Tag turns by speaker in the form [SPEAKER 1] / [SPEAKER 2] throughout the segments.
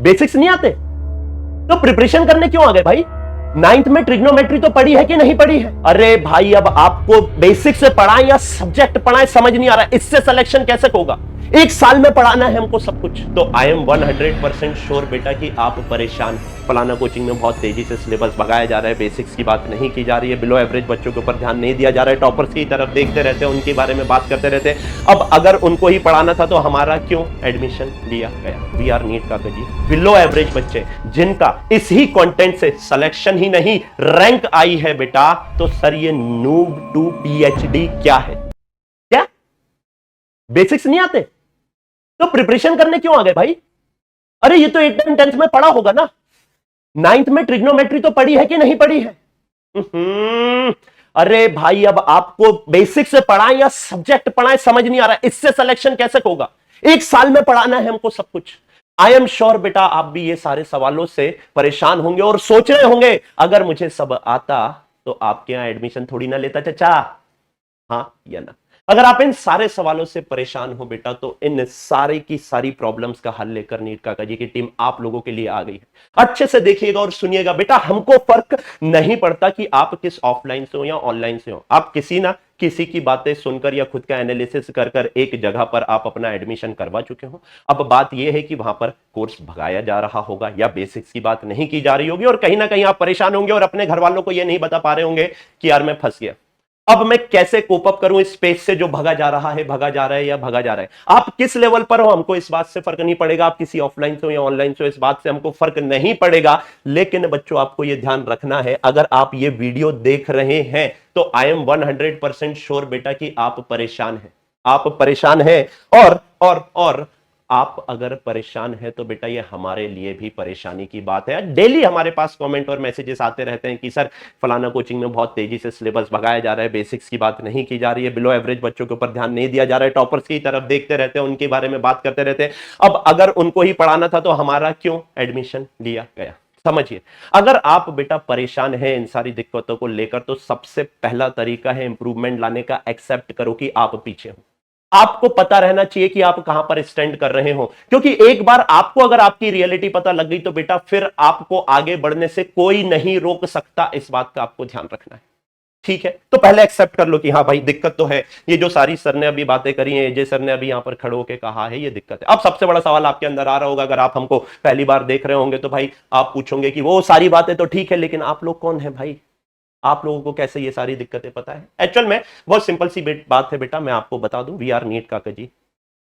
[SPEAKER 1] Basics नहीं आते तो प्रिपरेशन करने क्यों आ गए भाई? नाइन्थ में ट्रिग्नोमेट्री तो पढ़ी है कि नहीं पढ़ी है? अरे भाई अब आपको बेसिक से पढ़ाएं या सब्जेक्ट पढ़ाएं समझ नहीं आ रहा है, इससे सिलेक्शन कैसे होगा? एक साल में पढ़ाना है हमको सब कुछ। तो आई एम 100% श्योर बेटा कि आप परेशान हैं। फलाना कोचिंग में बहुत तेजी से सिलेबस भगाया जा रहा है, बेसिक्स की बात नहीं की जा रही है, बिलो एवरेज बच्चों के ऊपर ध्यान नहीं दिया जा रहा है, टॉपर्स की तरफ देखते रहते हैं, उनके बारे में बात करते रहते हैं। अब अगर उनको ही पढ़ाना था तो हमारा क्यों एडमिशन लिया गया? वी आर नीट का जी बिलो एवरेज बच्चे जिनका इसी कंटेंट से सिलेक्शन ही नहीं रैंक आई है बेटा, तो सर ये नूब टू पीएचडी क्या है? क्या बेसिक्स नहीं आते तो प्रिपरेशन करने क्यों आ गए भाई? अरे ये तो 8th and 10th में पढ़ा होगा ना। 9th में ट्रिग्नोमेट्री तो पढ़ी है कि नहीं पढ़ी है? अरे भाई अब आपको बेसिक से पढ़ाएं या सब्जेक्ट पढ़ाएं समझ नहीं आ रहा है, इससे सिलेक्शन कैसे होगा? एक साल में पढ़ाना है हमको सब कुछ। आई एम श्योर बेटा आप भी ये सारे सवालों से परेशान होंगे और सोच रहे होंगे अगर मुझे सब आता तो आपके यहां एडमिशन थोड़ी ना लेता चाचा, हाँ या ना? अगर आप इन सारे सवालों से परेशान हो बेटा तो इन सारी की सारी प्रॉब्लम्स का हल लेकर नीट काका जी की टीम आप लोगों के लिए आ गई है। अच्छे से देखिएगा और सुनिएगा बेटा, हमको फर्क नहीं पड़ता कि आप किस ऑफलाइन से हो या ऑनलाइन से हो। आप किसी ना किसी की बातें सुनकर या खुद का एनालिसिस कर कर एक जगह पर आप अपना एडमिशन करवा चुके हो। अब बात यह है कि वहां पर कोर्स भगाया जा रहा होगा या बेसिक्स की बात नहीं की जा रही होगी और कहीं ना कहीं आप परेशान होंगे और अपने घर वालों को यह नहीं बता पा रहे होंगे कि यार मैं फंस गया, अब मैं कैसे कोप अप करूं इस स्पेस से जो भगा जा रहा है, भगा जा रहा है या भगा जा रहा है। आप किस लेवल पर हो हमको इस बात से फर्क नहीं पड़ेगा, आप किसी ऑफलाइन से हो या ऑनलाइन से हो इस बात से हमको फर्क नहीं पड़ेगा। लेकिन बच्चों आपको यह ध्यान रखना है, अगर आप ये वीडियो देख रहे हैं तो आई एम 100% श्योर बेटा कि आप परेशान हैं, आप परेशान हैं। और आप अगर परेशान है तो बेटा ये हमारे लिए भी परेशानी की बात है। डेली हमारे पास कमेंट और मैसेजेस आते रहते हैं कि सर फलाना कोचिंग में बहुत तेजी से सिलेबस भगाया जा रहा है, बेसिक्स की बात नहीं की जा रही है, बिलो एवरेज बच्चों के ऊपर ध्यान नहीं दिया जा रहा है, टॉपर्स की तरफ देखते रहते हैं, उनके बारे में बात करते रहते हैं। अब अगर उनको ही पढ़ाना था तो हमारा क्यों एडमिशन लिया गया? समझिए, अगर आप बेटा परेशान हैं इन सारी दिक्कतों को लेकर तो सबसे पहला तरीका है इंप्रूवमेंट लाने का, एक्सेप्ट करो कि आप पीछे हो। आपको पता रहना चाहिए कि आप कहां पर स्टैंड कर रहे हो, क्योंकि एक बार आपको अगर आपकी रियलिटी पता लग गई तो बेटा फिर आपको आगे बढ़ने से कोई नहीं रोक सकता। इस बात का आपको ध्यान रखना है, ठीक है? तो पहले एक्सेप्ट कर लो कि हाँ भाई दिक्कत तो है, ये जो सारी सर ने अभी बातें करी हैं, अजय सर ने अभी यहां पर खड़े होकर कहा है, ये दिक्कत है। अब सबसे बड़ा सवाल आपके अंदर आ रहा होगा, अगर आप हमको पहली बार देख रहे होंगे तो भाई आप पूछोगे कि वो सारी बातें तो ठीक है लेकिन आप लोग कौन है भाई? आप लोगों को कैसे ये सारी दिक्कतें पता है? एक्चुअल में बहुत सिंपल सी बात है बेटा, मैं आपको बता दूं, वी आर नीट काका जी,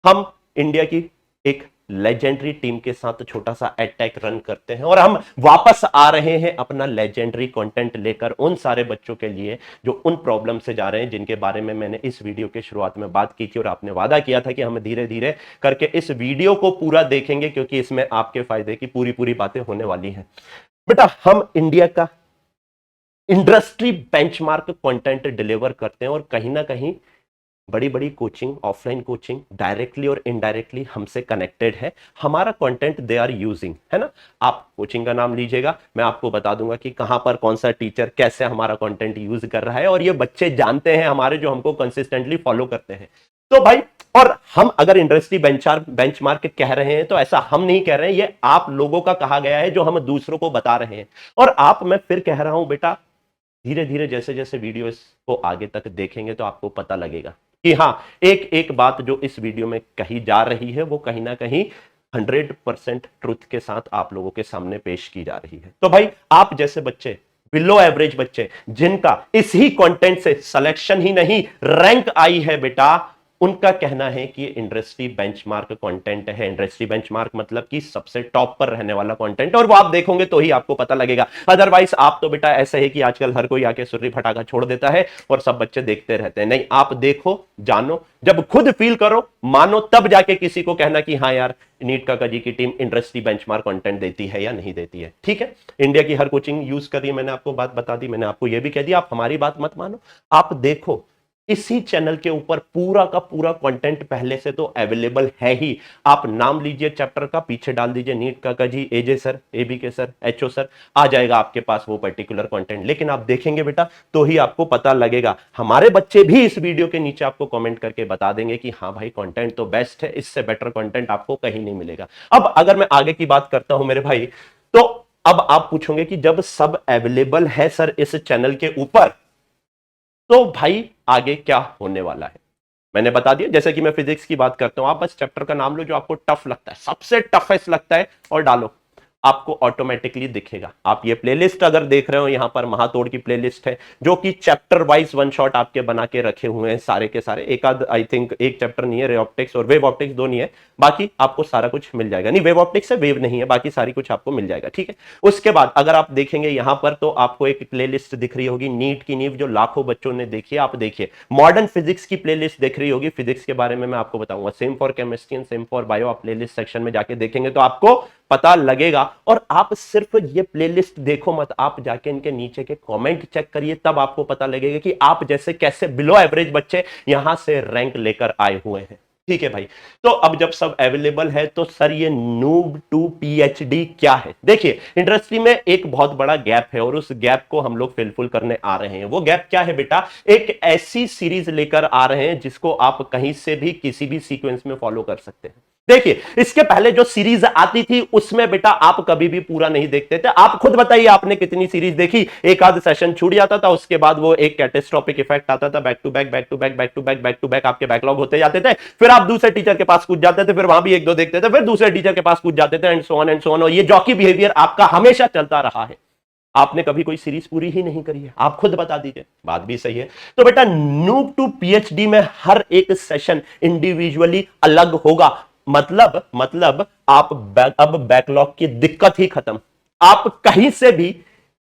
[SPEAKER 1] हम इंडिया की एक लेजेंडरी टीम के साथ छोटा सा अटैक रन करते हैं और हम वापस आ रहे हैं अपना लेजेंडरी कंटेंट लेकर उन सारे बच्चों के लिए जो उन प्रॉब्लम से जा रहे हैं जिनके बारे में मैंने इस वीडियो के शुरुआत में बात की थी और आपने वादा किया था कि हम धीरे धीरे करके इस वीडियो को पूरा देखेंगे क्योंकि इसमें आपके फायदे की पूरी पूरी बातें होने वाली हैं। बेटा हम इंडिया का इंडस्ट्री बेंचमार्क कंटेंट डिलीवर करते हैं और कहीं ना कहीं बड़ी बड़ी कोचिंग, ऑफलाइन कोचिंग डायरेक्टली और इनडायरेक्टली हमसे कनेक्टेड है। हमारा कंटेंट दे आर यूजिंग, है ना? आप कोचिंग का नाम लीजिएगा, मैं आपको बता दूंगा कि कहां पर कौन सा टीचर कैसे हमारा कंटेंट यूज कर रहा है और ये बच्चे जानते हैं हमारे, जो हमको कंसिस्टेंटली फॉलो करते हैं। तो भाई, और हम अगर इंडस्ट्री बेंचमार्क कह रहे हैं तो ऐसा हम नहीं कह रहे हैं, ये आप लोगों का कहा गया है जो हम दूसरों को बता रहे हैं। और आप, मैं फिर कह रहा हूं बेटा, धीरे धीरे जैसे जैसे वीडियोस को आगे तक देखेंगे तो आपको पता लगेगा कि हाँ, एक एक बात जो इस वीडियो में कही जा रही है वो कहीं ना कहीं 100% ट्रुथ के साथ आप लोगों के सामने पेश की जा रही है। तो भाई आप जैसे बच्चे, बिलो एवरेज बच्चे जिनका इसी कंटेंट से सिलेक्शन ही नहीं रैंक आई है बेटा, उनका कहना है कि ये इंडस्ट्री बेंचमार्क कंटेंट है। इंडस्ट्री बेंचमार्क मतलब कि सबसे टॉप पर रहने वाला कंटेंट, और वो आप देखोगे तो ही आपको पता लगेगा। अदरवाइज आप तो बेटा ऐसे है कि आजकल हर कोई आके सुर्री फटाका छोड़ देता है और सब बच्चे देखते रहते हैं। नहीं, आप देखो, जानो, जब खुद फील करो, मानो, तब जाके किसी को कहना कि हाँ यार नीट काका जी की टीम इंडस्ट्री बेंचमार्क कंटेंट देती है या नहीं देती है। ठीक है, इंडिया की हर कोचिंग यूज कर रही है, मैंने आपको बात बता दी। मैंने आपको यह भी कह दिया आप हमारी बात मत मानो, आप देखो इसी चैनल के ऊपर पूरा का पूरा कंटेंट पहले से तो अवेलेबल है ही। आप नाम लीजिए चैप्टर का, पीछे डाल दीजिए नीट का जी एजे सर, एबी के सर, एचओ सर, आ जाएगा आपके पास वो पर्टिकुलर कंटेंट। लेकिन आप देखेंगे बेटा तो ही आपको पता लगेगा। हमारे बच्चे भी इस वीडियो के नीचे आपको कमेंट करके बता देंगे कि हाँ भाई कंटेंट तो बेस्ट है, इससे बेटर कंटेंट आपको कहीं नहीं मिलेगा। अब अगर मैं आगे की बात करता हूं मेरे भाई, तो अब आप पूछोगे कि जब सब अवेलेबल है सर इस चैनल के ऊपर, तो भाई आगे क्या होने वाला है। मैंने बता दिया, जैसे कि मैं फिजिक्स की बात करता हूं, आप बस चैप्टर का नाम लो जो आपको टफ लगता है, सबसे टफेस्ट लगता है, और डालो, आपको ऑटोमेटिकली दिखेगा। आप ये प्लेलिस्ट अगर देख रहे हो, यहां पर महातोड़ की प्लेलिस्ट है जो कि चैप्टर वाइज वन शॉट आपके बना के रखे हुए हैं सारे के सारे। एक आध आई थिंक एक चैप्टर नहीं है, रे ऑप्टिक्स और वेव ऑप्टिक्स दो नहीं है, बाकी आपको सारा कुछ मिल जाएगा। नहीं, वेव ऑप्टिक्स है, वेव नहीं है, बाकी सारी कुछ आपको मिल जाएगा, ठीक है। उसके बाद अगर आप देखेंगे यहां पर, तो आपको एक प्लेलिस्ट दिख रही होगी नीट की नींव, जो लाखों बच्चों ने देखी है। आप देखिए मॉडर्न फिजिक्स की प्लेलिस्ट दिख रही होगी, फिजिक्स के बारे में मैं आपको बताऊंगा। Same for chemistry and same for bio, आप प्लेलिस्ट सेक्शन में जाके देखेंगे तो आपको पता लगेगा। और आप सिर्फ ये प्लेलिस्ट देखो मत, आप जाके इनके नीचे के कमेंट चेक करिए, तब आपको पता लगेगा कि आप जैसे कैसे बिलो एवरेज बच्चे यहां से रैंक लेकर आए हुए हैं, ठीक है भाई। तो अब जब सब अवेलेबल है, तो सर ये नूब टू पीएचडी क्या है। देखिए इंडस्ट्री में एक बहुत बड़ा गैप है और उस गैप को हम लोग फिलफुल करने आ रहे हैं। वो गैप क्या है बेटा, एक ऐसी सीरीज लेकर आ रहे हैं जिसको आप कहीं से भी किसी भी सीक्वेंस में फॉलो कर सकते हैं। देखिए इसके पहले जो सीरीज आती थी उसमें बेटा आप कभी भी पूरा नहीं देखते थे। आप खुद बताइए आपने कितनी सीरीज देखी, एक आध सेशन छूट जाता था, उसके बाद वो एक कैटेस्ट्रोफिक इफेक्ट आता था, back to back back to back back to back back to back आपके बैकलॉग होते जाते थे। फिर आप दूसरे टीचर के पास कूद जाते थे, फिर वहां भी एक दो देखते थे, फिर दूसरे टीचर के पास कूद जाते थे, and so on and so on. और ये जॉकी बिहेवियर आपका हमेशा चलता रहा है। आपने कभी कोई सीरीज पूरी ही नहीं करी है, आप खुद बता दीजिए, बात भी सही है। तो बेटा नूब टू पीएचडी में हर एक सेशन इंडिविजुअली अलग होगा। मतलब आप अब बैकलॉग की दिक्कत ही खत्म। आप कहीं से भी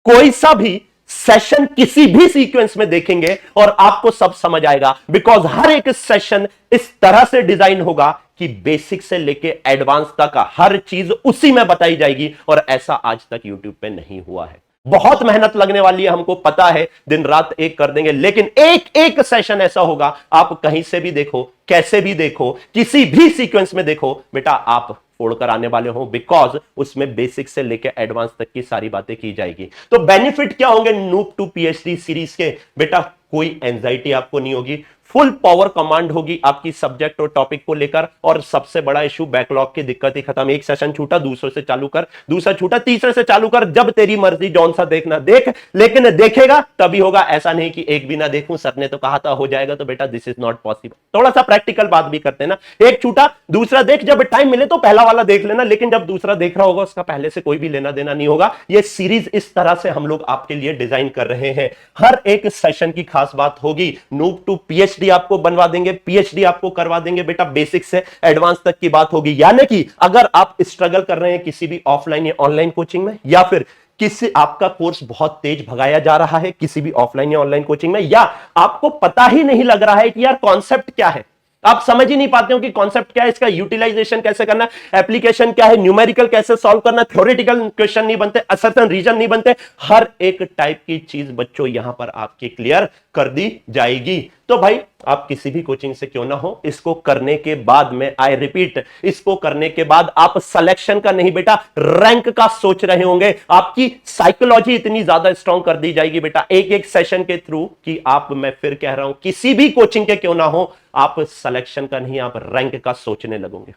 [SPEAKER 1] कोई सा भी सेशन किसी भी सीक्वेंस में देखेंगे और आपको सब समझ आएगा, बिकॉज हर एक सेशन इस तरह से डिजाइन होगा कि बेसिक से लेके एडवांस तक हर चीज उसी में बताई जाएगी। और ऐसा आज तक यूट्यूब पे नहीं हुआ है। बहुत मेहनत लगने वाली है, हमको पता है, दिन रात एक कर देंगे, लेकिन एक एक सेशन ऐसा होगा, आप कहीं से भी देखो, कैसे भी देखो, किसी भी सीक्वेंस में देखो, बेटा आप फोड़कर आने वाले हो, बिकॉज उसमें बेसिक से लेकर एडवांस तक की सारी बातें की जाएगी। तो बेनिफिट क्या होंगे नूब टू पीएचडी सीरीज के, बेटा कोई एंजाइटी आपको नहीं होगी, फुल पावर कमांड होगी आपकी सब्जेक्ट और टॉपिक को लेकर। और सबसे बड़ा इशू बैकलॉग की दिक्कत ही खत्म। एक सेशन छूटा दूसरे से चालू कर, दूसरा छूटा तीसरे से चालू कर, जब तेरी मर्जी जौन सा देखना देख, लेकिन देखेगा तभी होगा। ऐसा नहीं कि एक भी ना देखूं, सर ने तो कहा था हो जाएगा, तो बेटा दिस इज नॉट पॉसिबल। थोड़ा सा प्रैक्टिकल बात भी करते हैं ना, एक छूटा दूसरा देख, जब टाइम मिले तो पहला वाला देख लेना, लेकिन जब दूसरा देख रहा होगा उसका पहले से कोई भी लेना देना नहीं होगा। ये सीरीज इस तरह से हम लोग आपके लिए डिजाइन कर रहे हैं। हर एक सेशन की खास बात होगी। नूब टू पीएचडी आपको बनवा देंगे, पीएचडी आपको करवा देंगे, बेटा बेसिक से एडवांस तक की बात होगी। यानी कि अगर आप स्ट्रगल कर रहे हैं किसी भी ऑफलाइन या ऑनलाइन कोचिंग में, या फिर किसी आपका कोर्स बहुत तेज भगाया जा रहा है किसी भी ऑफलाइन या ऑनलाइन कोचिंग में, या आपको पता ही नहीं लग रहा है कि यार कॉन्सेप्ट क्या है, आप समझ ही नहीं पाते हो कि कॉन्सेप्ट क्या है, इसका यूटिलाइजेशन कैसे करना, एप्लीकेशन क्या है, न्यूमेरिकल कैसे सॉल्व करना, थ्योरेटिकल क्वेश्चन नहीं बनते, असर्टन रीजन नहीं बनते, हर एक टाइप की चीज बच्चों यहां पर आपकी क्लियर कर दी जाएगी। तो भाई आप किसी भी कोचिंग से क्यों ना हो, इसको करने के बाद में, आई रिपीट, इसको करने के बाद आप सिलेक्शन का नहीं बेटा रैंक का सोच रहे होंगे। आपकी साइकोलॉजी इतनी ज्यादा स्ट्रांग कर दी जाएगी बेटा एक एक सेशन के थ्रू, कि आप, मैं फिर कह रहा हूं, किसी भी कोचिंग के क्यों ना हो, आप सिलेक्शन का नहीं, आप रैंक का सोचने लगोगे।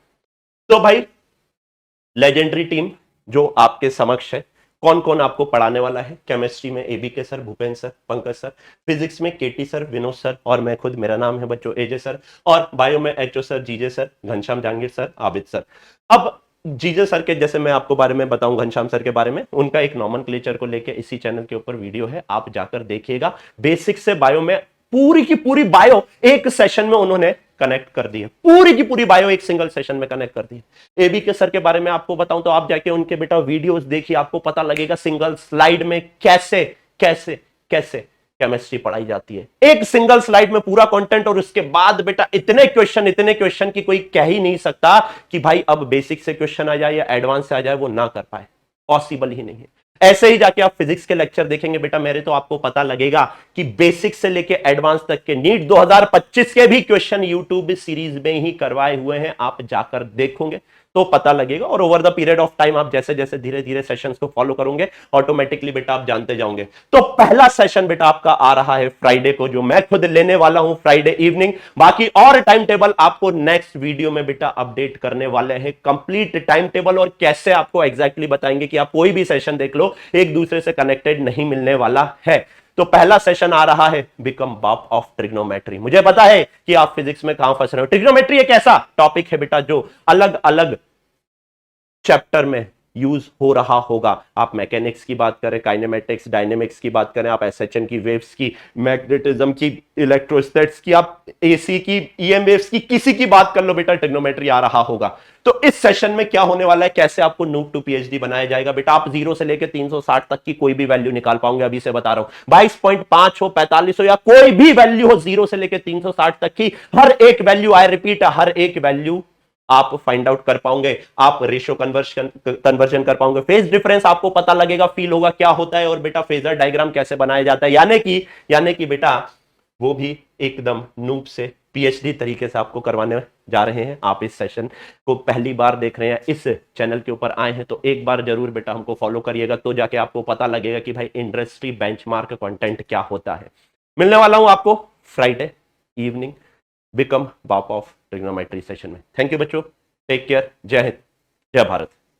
[SPEAKER 1] तो भाई लेजेंडरी टीम जो आपके समक्ष है, कौन कौन आपको पढ़ाने वाला है। केमिस्ट्री में एबी के sir, Bhupendra sir, Pankaj sir, physics में केटी सर, विनोद सर, और मैं खुद, मेरा नाम है बच्चों एजे सर, और बायो में HO sir, GJ sir, Ghanshyam Jahangir sir, Abid sir. अब जीजे सर के जैसे मैं आपको बारे में बताऊं, घनश्याम सर के बारे में, उनका एक नॉमेनक्लेचर को लेकर इसी चैनल के ऊपर वीडियो है, आप जाकर देखिएगा। बेसिक से बायो में पूरी की पूरी बायो एक सेशन में उन्होंने कनेक्ट कर दी है, पूरी की पूरी बायो एक सिंगल सेशन में कनेक्ट कर दी है। एबी के सर के बारे में आपको बताऊं तो आप जाके उनके बेटा वीडियोस देखिए, आपको पता लगेगा सिंगल स्लाइड में कैसे कैसे कैसे केमिस्ट्री पढ़ाई जाती है, एक सिंगल स्लाइड में पूरा कंटेंट। और उसके बाद बेटा इतने क्वेश्चन की कोई कह ही नहीं सकता कि भाई अब बेसिक से क्वेश्चन आ जाए या एडवांस से आ जाए वो ना कर पाए, पॉसिबल ही नहीं है। ऐसे ही जाके आप फिजिक्स के लेक्चर देखेंगे बेटा मेरे, तो आपको पता लगेगा कि बेसिक से लेके एडवांस तक के नीट 2025 के भी क्वेश्चन यूट्यूब सीरीज में ही करवाए हुए हैं, आप जाकर देखोगे तो पता लगेगा। और over the period of time आप जैसे जैसे धीरे धीरे सेशंस को फॉलो करोगे ऑटोमेटिकली बेटा आप जानते जाओगे। तो पहला सेशन बेटा आपका आ रहा है फ्राइडे को, जो मैं खुद लेने वाला हूं फ्राइडे इवनिंग। बाकी और टाइम टेबल आपको नेक्स्ट वीडियो में बेटा अपडेट करने वाले हैं, कंप्लीट टाइम टेबल, और कैसे आपको एग्जैक्टली बताएंगे कि आप कोई भी सेशन देख लो एक दूसरे से कनेक्टेड नहीं मिलने वाला है। तो पहला सेशन आ रहा है बिकम बाप ऑफ ट्रिग्नोमेट्री। मुझे पता है कि आप फिजिक्स में कहां फंस रहे हो। ट्रिग्नोमेट्री एक ऐसा टॉपिक है बेटा जो अलग अलग चैप्टर में यूज हो रहा होगा। आप मैकेनिक्स की बात करें, काइनेमेटिक्स, डायनेमिक्स की बात करें, आप एसएचएन की, वेव्स की, मैग्नेटिज्म की, इलेक्ट्रोस्टैटिक्स की, आप एसी की, ईएम वेव्स की, किसी की बात कर लो बेटा ट्रिग्नोमेट्री आ रहा होगा। तो इस सेशन में क्या होने वाला है, कैसे आपको नूब टू पीएचडी बनाया जाएगा बेटा। आप 0 से लेकर 360 तक की कोई भी वैल्यू निकाल पाओगे, अभी से बता रहा हूं। 22.5 हो, 45 हो, या कोई भी वैल्यू हो 0 से लेकर 360 तक की, हर एक वैल्यू, आई रिपीट, हर एक वैल्यू आप फाइंड आउट कर पाओगे। आप रेशियो कन्वर्जन कर पाओगे, फेज डिफरेंस आपको पता लगेगा, फील होगा क्या होता है, और बेटा फेजर डायग्राम कैसे बनाया जाता है। यानी कि बेटा वो भी एकदम नूब से पीएचडी तरीके से आपको करवाने जा रहे हैं। आप इस सेशन को पहली बार देख रहे हैं, इस चैनल के ऊपर आए हैं, तो एक बार जरूर बेटा हमको फॉलो करिएगा, तो जाके आपको पता लगेगा कि भाई इंडस्ट्री बेंचमार्क कंटेंट क्या होता है। मिलने वाला हूं आपको फ्राइडे इवनिंग बिकम बाप ऑफ ट्रिग्नोमेट्री सेशन में। थैंक यू बच्चों, टेक केयर, जय हिंद, जय भारत।